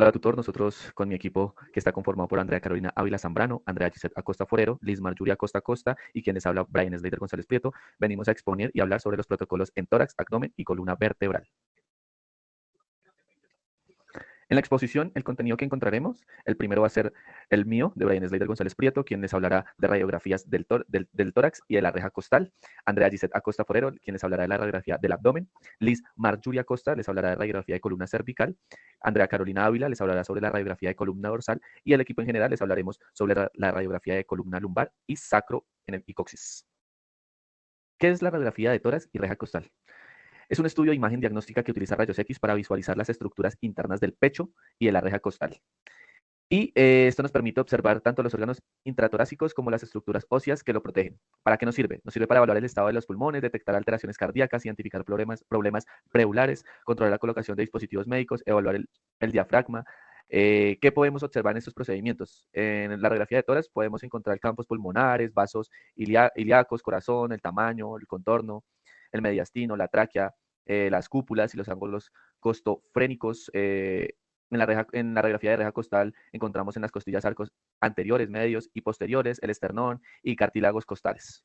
Hola, tutor. Nosotros con mi equipo que está conformado por Andrea Carolina Ávila Zambrano, Andrea Gisette Acosta Forero, Liz Marjuria Acosta Costa y quien les habla Brian Slater González Prieto, venimos a exponer y hablar sobre los protocolos en tórax, abdomen y columna vertebral. En la exposición, el contenido que encontraremos, el primero va a ser el mío, de Brian Slater González Prieto, quien les hablará de radiografías del tórax y de la reja costal. Andrea Gisette Acosta Forero, quien les hablará de la radiografía del abdomen. Liz Marjuria Acosta les hablará de radiografía de columna cervical. Andrea Carolina Ávila les hablará sobre la radiografía de columna dorsal. Y el equipo en general les hablaremos sobre la radiografía de columna lumbar y sacro y coxis. ¿Qué es la radiografía de tórax y reja costal? Es un estudio de imagen diagnóstica que utiliza rayos X para visualizar las estructuras internas del pecho y de la reja costal. Y esto nos permite observar tanto los órganos intratorácicos como las estructuras óseas que lo protegen. ¿Para qué nos sirve? Nos sirve para evaluar el estado de los pulmones, detectar alteraciones cardíacas, identificar problemas preulares, controlar la colocación de dispositivos médicos, evaluar el diafragma. ¿Qué podemos observar en estos procedimientos? En la radiografía de tórax podemos encontrar campos pulmonares, vasos ilíacos, corazón, el tamaño, el contorno, el mediastino, la tráquea, las cúpulas y los ángulos costofrénicos. En la radiografía de reja costal encontramos en las costillas arcos anteriores, medios y posteriores, el esternón y cartílagos costales.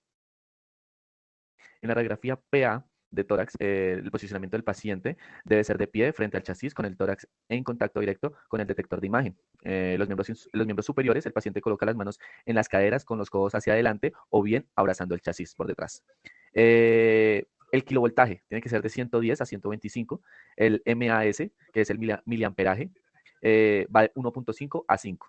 En la radiografía PA de tórax, el posicionamiento del paciente debe ser de pie frente al chasis con el tórax en contacto directo con el detector de imagen. Los miembros superiores, el paciente coloca las manos en las caderas con los codos hacia adelante o bien abrazando el chasis por detrás. El kilovoltaje tiene que ser de 110 a 125. El MAS, que es el miliamperaje, va de 1.5 a 5.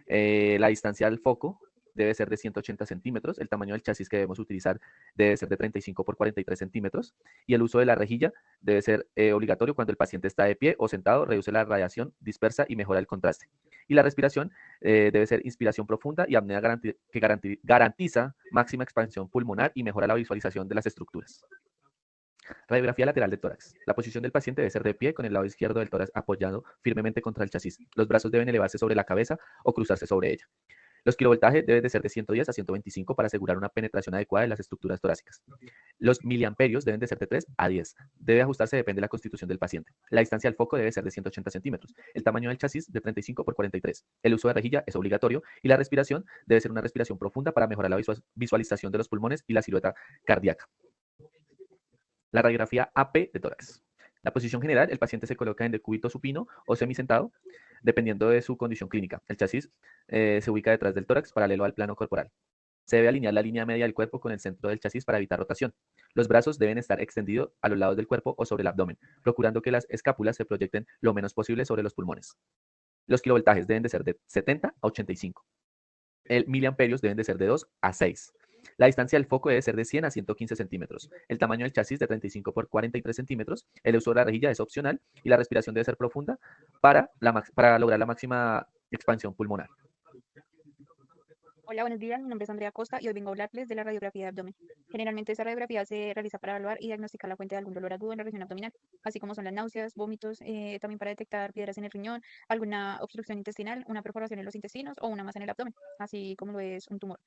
La distancia del foco debe ser de 180 centímetros. El tamaño del chasis que debemos utilizar debe ser de 35 por 43 centímetros. Y el uso de la rejilla debe ser obligatorio cuando el paciente está de pie o sentado, reduce la radiación dispersa y mejora el contraste. Y la respiración debe ser inspiración profunda y apnea que garantiza máxima expansión pulmonar y mejora la visualización de las estructuras. Radiografía lateral de tórax. La posición del paciente debe ser de pie con el lado izquierdo del tórax apoyado firmemente contra el chasis. Los brazos deben elevarse sobre la cabeza o cruzarse sobre ella. Los kilovoltajes deben de ser de 110 a 125 para asegurar una penetración adecuada de las estructuras torácicas. Los miliamperios deben de ser de 3 a 10. Debe ajustarse depende de la constitución del paciente. La distancia del foco debe ser de 180 centímetros. El tamaño del chasis de 35 por 43. El uso de rejilla es obligatorio y la respiración debe ser una respiración profunda para mejorar la visualización de los pulmones y la silueta cardíaca. La radiografía AP de tórax. La posición general, el paciente se coloca en decúbito supino o semisentado, dependiendo de su condición clínica. El chasis se ubica detrás del tórax, paralelo al plano corporal. Se debe alinear la línea media del cuerpo con el centro del chasis para evitar rotación. Los brazos deben estar extendidos a los lados del cuerpo o sobre el abdomen, procurando que las escápulas se proyecten lo menos posible sobre los pulmones. Los kilovoltajes deben de ser de 70 a 85. El miliamperios deben de ser de 2 a 6. La distancia del foco debe ser de 100 a 115 centímetros. El tamaño del chasis de 35 por 43 centímetros. El uso de la rejilla es opcional y la respiración debe ser profunda para lograr la máxima expansión pulmonar. Hola, buenos días. Mi nombre es Andrea Costa y hoy vengo a hablarles de la radiografía de abdomen. Generalmente esta radiografía se realiza para evaluar y diagnosticar la fuente de algún dolor agudo en la región abdominal, así como son las náuseas, vómitos, también para detectar piedras en el riñón, alguna obstrucción intestinal, una perforación en los intestinos o una masa en el abdomen, así como lo es un tumor.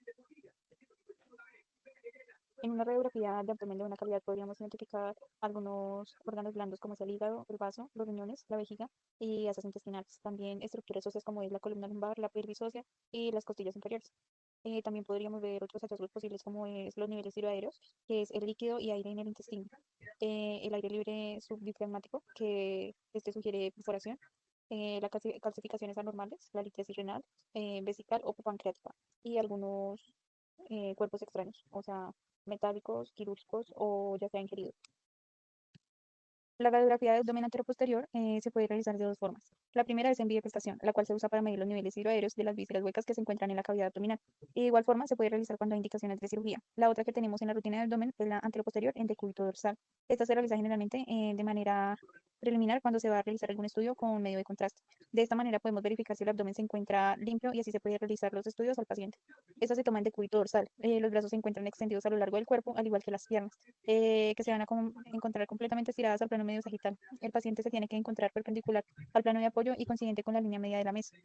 En una radiografía de abdomen de buena calidad podríamos identificar algunos órganos blandos como es el hígado, el vaso, los riñones, la vejiga y asas intestinales. También estructuras óseas como es la columna lumbar, la pelvis ósea y las costillas inferiores. También podríamos ver otros hallazgos posibles como es los niveles tiroideos, que es el líquido y aire en el intestino. El aire libre subdiafragmático, que este sugiere perforación. Las calcificaciones anormales, la litesis renal, vesical o pancreática. Y algunos cuerpos extraños, o sea, metálicos, quirúrgicos o ya sea ingeridos. La radiografía de abdomen anteroposterior se puede realizar de dos formas. La primera es en biopestación, la cual se usa para medir los niveles hidroaéreos de las vísceras huecas que se encuentran en la cavidad abdominal. Y de igual forma se puede realizar cuando hay indicaciones de cirugía. La otra que tenemos en la rutina de abdomen es la anteroposterior en decúbito dorsal. Esta se realiza generalmente de manera preliminar cuando se va a realizar algún estudio con medio de contraste. De esta manera podemos verificar si el abdomen se encuentra limpio y así se puede realizar los estudios al paciente. Esta se toma en decúbito dorsal. Los brazos se encuentran extendidos a lo largo del cuerpo, al igual que las piernas, que se van a encontrar completamente estiradas al plano medio sagital. El paciente se tiene que encontrar perpendicular al plano de apoyo y coincidente con la línea media de la mesa.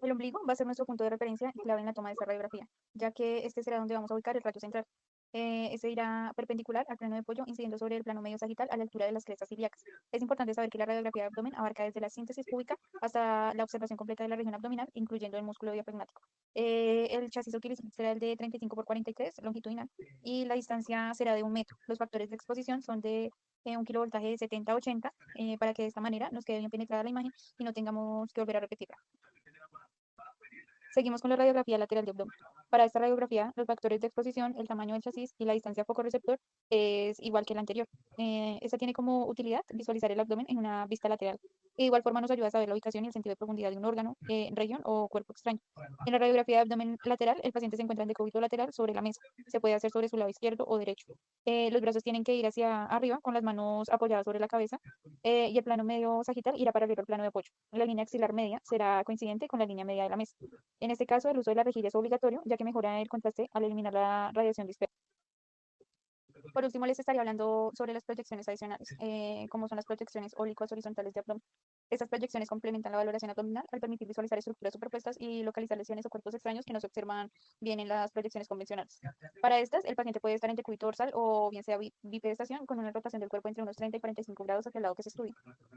El ombligo va a ser nuestro punto de referencia y clave en la toma de esta radiografía, ya que este será donde vamos a ubicar el rayo central. Este irá perpendicular al plano de pollo, incidiendo sobre el plano medio sagital a la altura de las crestas ilíacas. Es importante saber que la radiografía de abdomen abarca desde la síntesis púbica hasta la observación completa de la región abdominal, incluyendo el músculo diafragmático. El chasis a utilizar será el de 35 por 43 longitudinal y la distancia será de 1 metro. Los factores de exposición son de un kilovoltaje de 70 a 80 para que de esta manera nos quede bien penetrada la imagen y no tengamos que volver a repetirla. Seguimos con la radiografía lateral de abdomen. Para esta radiografía, los factores de exposición, el tamaño del chasis y la distancia foco-receptor es igual que la anterior. Esta tiene como utilidad visualizar el abdomen en una vista lateral. De igual forma nos ayuda a saber la ubicación y el sentido de profundidad de un órgano, región o cuerpo extraño. En la radiografía de abdomen lateral, el paciente se encuentra en decúbito lateral sobre la mesa. Se puede hacer sobre su lado izquierdo o derecho. Los brazos tienen que ir hacia arriba con las manos apoyadas sobre la cabeza y el plano medio sagital irá paralelo al plano de apoyo. La línea axilar media será coincidente con la línea media de la mesa. En este caso, el uso de la rejilla es obligatorio, ya que mejora el contraste al eliminar la radiación dispersa. Por último, les estaría hablando sobre las proyecciones adicionales, como son las proyecciones oblicuas horizontales de abdomen. Estas proyecciones complementan la valoración abdominal al permitir visualizar estructuras superpuestas y localizar lesiones o cuerpos extraños que no se observan bien en las proyecciones convencionales. Para estas, el paciente puede estar en decúbito dorsal o bien sea bipedestación con una rotación del cuerpo entre unos 30 y 45 grados hacia el lado que se estudie.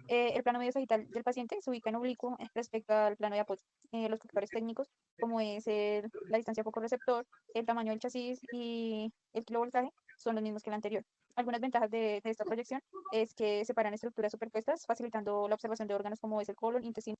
El plano medio sagital del paciente se ubica en oblicuo respecto al plano de apoyo. Los factores técnicos, como es la distancia foco-receptor, el tamaño del chasis y el kilovoltaje, son los mismos que el anterior. Algunas ventajas de esta proyección es que separan estructuras superpuestas, facilitando la observación de órganos como es el colon, intestino.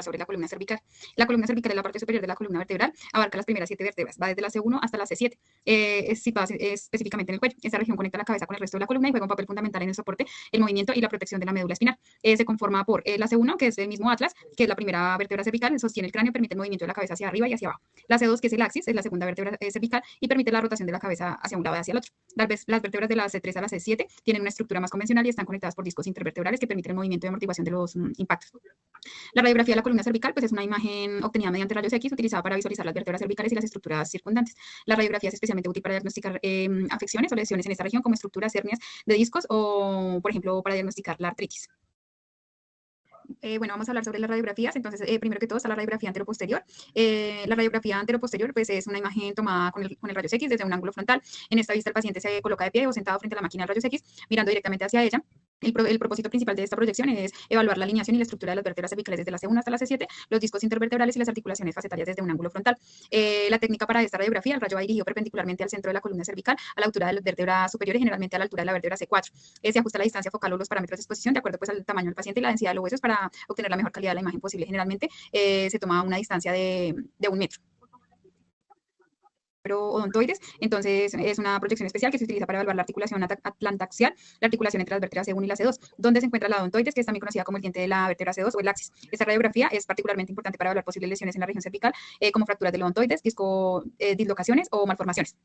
Sobre la columna cervical. La columna cervical es la parte superior de la columna vertebral, abarca las primeras 7 vértebras, va desde la C1 hasta la C7, es situada específicamente en el cuello. Esta región conecta la cabeza con el resto de la columna y juega un papel fundamental en el soporte, el movimiento y la protección de la médula espinal. Se conforma por la C1, que es el mismo atlas, que es la primera vértebra cervical, sostiene el cráneo, permite el movimiento de la cabeza hacia arriba y hacia abajo. La C2, que es el axis, es la segunda vértebra cervical y permite la rotación de la cabeza hacia un lado y hacia el otro. Las vértebras de la C3 a la C7 tienen una estructura más convencional y están conectadas por discos intervertebrales que permiten el movimiento de amortiguación de los impactos. La radiografía de la columna cervical pues, es una imagen obtenida mediante rayos X utilizada para visualizar las vértebras cervicales y las estructuras circundantes. La radiografía es especialmente útil para diagnosticar afecciones o lesiones en esta región, como estructuras, hernias de discos o, por ejemplo, para diagnosticar la artritis. Bueno, vamos a hablar sobre las radiografías. Entonces, primero que todo está la radiografía anteroposterior. La radiografía anteroposterior pues, es una imagen tomada con el rayos X desde un ángulo frontal. En esta vista el paciente se coloca de pie o sentado frente a la máquina de rayos X, mirando directamente hacia ella. El propósito principal de esta proyección es evaluar la alineación y la estructura de las vértebras cervicales desde la C1 hasta la C7, los discos intervertebrales y las articulaciones facetarias desde un ángulo frontal. La técnica para esta radiografía, el rayo va dirigido perpendicularmente al centro de la columna cervical, a la altura de las vértebras superiores, generalmente a la altura de la vértebra C4. Se ajusta la distancia focal o los parámetros de exposición de acuerdo pues, al tamaño del paciente y la densidad de los huesos para obtener la mejor calidad de la imagen posible. Generalmente se toma una distancia de 1 metro. Odontoides, entonces es una proyección especial que se utiliza para evaluar la articulación atlantaxial, la articulación entre las vértebras C1 y la C2, donde se encuentra la odontoides, que es también conocida como el diente de la vértebra C2 o el axis. Esta radiografía es particularmente importante para evaluar posibles lesiones en la región cervical, como fracturas del odontoides, dislocaciones o malformaciones.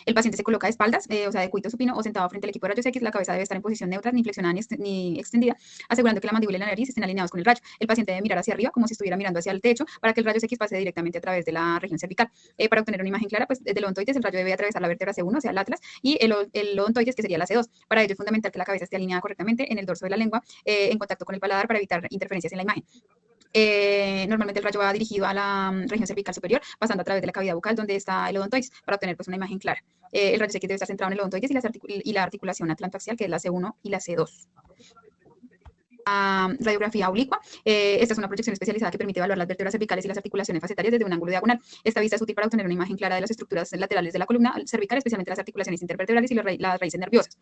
El paciente se coloca de espaldas, o sea, de cuito supino o sentado frente al equipo de rayos X. La cabeza debe estar en posición neutra, ni flexionada ni extendida, asegurando que la mandíbula y la nariz estén alineados con el rayo. El paciente debe mirar hacia arriba como si estuviera mirando hacia el techo para que el rayos X pase directamente a través de la región cervical. Para obtener una imagen clara pues, del odontoides, el rayo debe atravesar la vértebra C1, o sea, el atlas, y el odontoides, que sería la C2. Para ello es fundamental que la cabeza esté alineada correctamente en el dorso de la lengua, en contacto con el paladar para evitar interferencias en la imagen. Normalmente el rayo va dirigido a la región cervical superior, pasando a través de la cavidad bucal donde está el odontoides, para obtener pues, una imagen clara. El rayo X debe estar centrado en el odontoides y la articulación atlantoaxial, que es la C1 y la C2. Radiografía oblicua. Esta es una proyección especializada que permite evaluar las vértebras cervicales y las articulaciones facetarias desde un ángulo diagonal. Esta vista es útil para obtener una imagen clara de las estructuras laterales de la columna cervical, especialmente las articulaciones intervertebrales y las raíces nerviosas.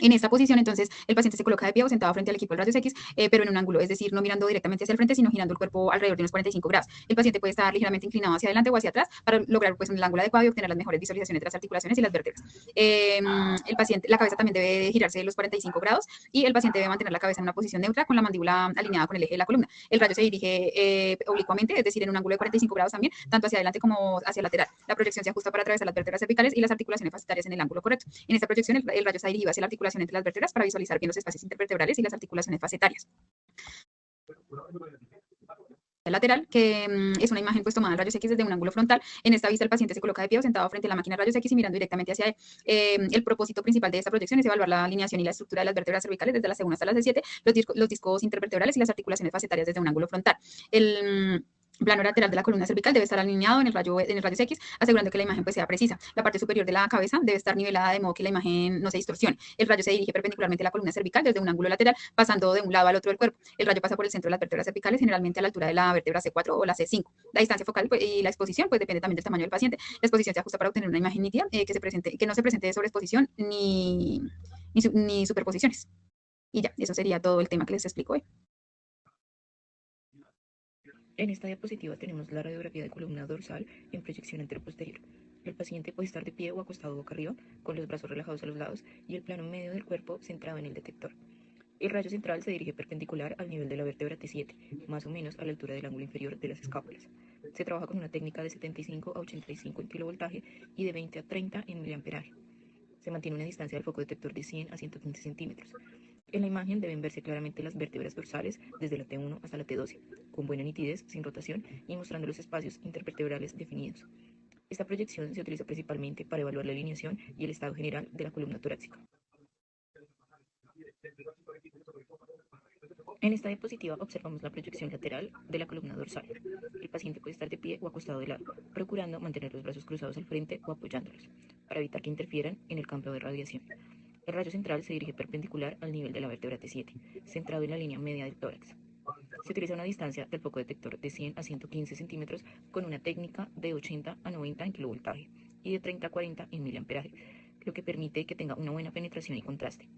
En esta posición, entonces, el paciente se coloca de pie o sentado frente al equipo de rayos X, pero en un ángulo, es decir, no mirando directamente hacia el frente, sino girando el cuerpo alrededor de unos 45 grados. El paciente puede estar ligeramente inclinado hacia adelante o hacia atrás para lograr pues, un ángulo adecuado y obtener las mejores visualizaciones de las articulaciones y las vértebras. La cabeza también debe girarse de los 45 grados y el paciente debe mantener la cabeza en una posición neutra con la mandíbula alineada con el eje de la columna. El rayo se dirige oblicuamente, es decir, en un ángulo de 45 grados también, tanto hacia adelante como hacia lateral. La proyección se ajusta para atravesar las vértebras cervicales y las articulaciones facetarias en el ángulo correcto. En esta proyección, el rayo está dirigido hacia la articulación entre las vértebras para visualizar bien los espacios intervertebrales y las articulaciones facetarias. Lateral, que es una imagen pues, tomada en rayos X desde un ángulo frontal. En esta vista el paciente se coloca de pie o sentado frente a la máquina de rayos X y mirando directamente hacia él. El propósito principal de esta proyección es evaluar la alineación y la estructura de las vértebras cervicales desde la C1 hasta la C7, los discos intervertebrales y las articulaciones facetarias desde un ángulo frontal. plano lateral de la columna cervical debe estar alineado en el rayos X, asegurando que la imagen pues, sea precisa. La parte superior de la cabeza debe estar nivelada de modo que la imagen no se distorsione. El rayo se dirige perpendicularmente a la columna cervical desde un ángulo lateral, pasando de un lado al otro del cuerpo. El rayo pasa por el centro de las vértebras cervicales, generalmente a la altura de la vértebra C4 o la C5. La distancia focal pues, y la exposición pues, depende también del tamaño del paciente. La exposición se ajusta para obtener una imagen nítida que no se presente sobreexposición ni superposiciones. Y ya, eso sería todo el tema que les explico hoy. En esta diapositiva tenemos la radiografía de columna dorsal en proyección anteroposterior. El paciente puede estar de pie o acostado boca arriba, con los brazos relajados a los lados y el plano medio del cuerpo centrado en el detector. El rayo central se dirige perpendicular al nivel de la vértebra T7, más o menos a la altura del ángulo inferior de las escápulas. Se trabaja con una técnica de 75 a 85 en kilovoltaje y de 20 a 30 en miliamperaje. Se mantiene una distancia del foco detector de 100 a 115 centímetros. En la imagen deben verse claramente las vértebras dorsales desde la T1 hasta la T12, con buena nitidez, sin rotación y mostrando los espacios intervertebrales definidos. Esta proyección se utiliza principalmente para evaluar la alineación y el estado general de la columna torácica. En esta diapositiva observamos la proyección lateral de la columna dorsal. El paciente puede estar de pie o acostado de lado, procurando mantener los brazos cruzados al frente o apoyándolos, para evitar que interfieran en el campo de radiación. El rayo central se dirige perpendicular al nivel de la vértebra T7, centrado en la línea media del tórax. Se utiliza una distancia del foco detector de 100 a 115 centímetros con una técnica de 80 a 90 en kilovoltaje y de 30 a 40 en miliamperaje, lo que permite que tenga una buena penetración y contraste.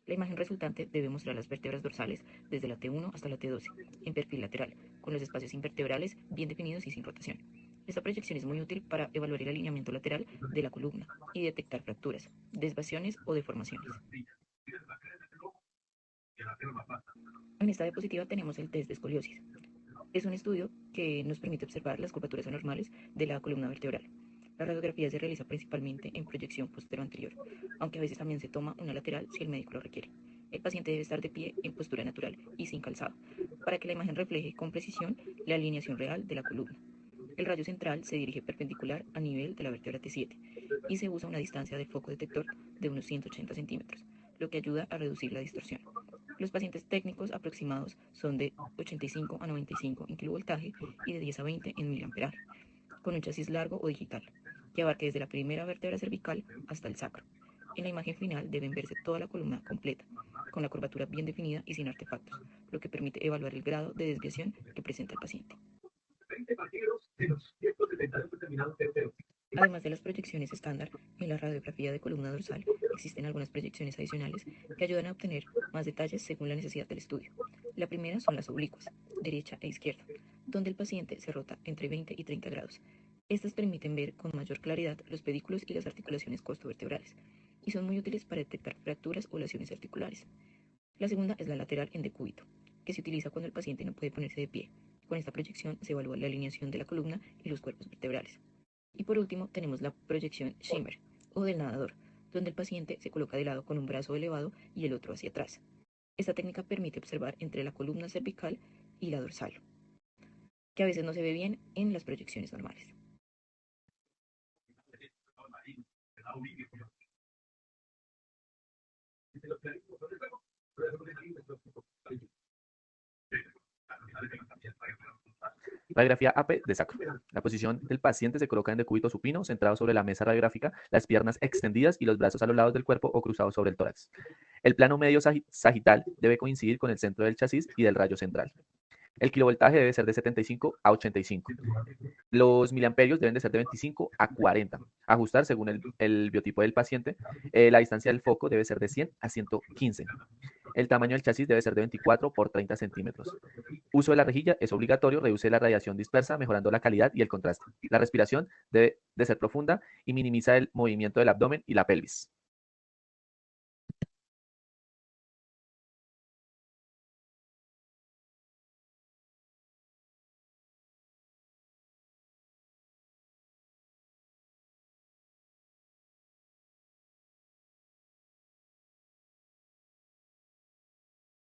La imagen resultante debe mostrar las vértebras dorsales desde la T1 hasta la T12, en perfil lateral, con los espacios intervertebrales bien definidos y sin rotación. Esta proyección es muy útil para evaluar el alineamiento lateral de la columna y detectar fracturas, desviaciones o deformaciones. En esta diapositiva tenemos el test de escoliosis. Es un estudio que nos permite observar las curvaturas anormales de la columna vertebral. La radiografía se realiza principalmente en proyección posterior-anterior, aunque a veces también se toma una lateral si el médico lo requiere. El paciente debe estar de pie en postura natural y sin calzado, para que la imagen refleje con precisión la alineación real de la columna. El rayo central se dirige perpendicular a nivel de la vértebra T7 y se usa una distancia del foco detector de unos 180 centímetros, lo que ayuda a reducir la distorsión. Los pacientes técnicos aproximados son de 85 a 95 en kilovoltaje y de 10 a 20 en miliamperaje, con un chasis largo o digital, que abarque desde la primera vértebra cervical hasta el sacro. En la imagen final deben verse toda la columna completa, con la curvatura bien definida y sin artefactos, lo que permite evaluar el grado de desviación que presenta el paciente. Además de las proyecciones estándar, en la radiografía de columna dorsal existen algunas proyecciones adicionales que ayudan a obtener más detalles según la necesidad del estudio. La primera son las oblicuas, derecha e izquierda, donde el paciente se rota entre 20 y 30 grados. Estas permiten ver con mayor claridad los pedículos y las articulaciones costovertebrales, y son muy útiles para detectar fracturas o lesiones articulares. La segunda es la lateral en decúbito, que se utiliza cuando el paciente no puede ponerse de pie. Con esta proyección se evalúa la alineación de la columna y los cuerpos vertebrales. Y por último tenemos la proyección shimmer, o del nadador, donde el paciente se coloca de lado con un brazo elevado y el otro hacia atrás. Esta técnica permite observar entre la columna cervical y la dorsal, que a veces no se ve bien en las proyecciones normales. Radiografía AP de sacro. La posición del paciente se coloca en decúbito supino, centrado sobre la mesa radiográfica, las piernas extendidas y los brazos a los lados del cuerpo o cruzados sobre el tórax. El plano medio sagital debe coincidir con el centro del chasis y del rayo central. El kilovoltaje debe ser de 75 a 85. Los miliamperios deben de ser de 25 a 40. Ajustar según el biotipo del paciente. La distancia del foco debe ser de 100 a 115. El tamaño del chasis debe ser de 24 por 30 centímetros. Uso de la rejilla es obligatorio, reduce la radiación dispersa, mejorando la calidad y el contraste. La respiración debe de ser profunda y minimiza el movimiento del abdomen y la pelvis.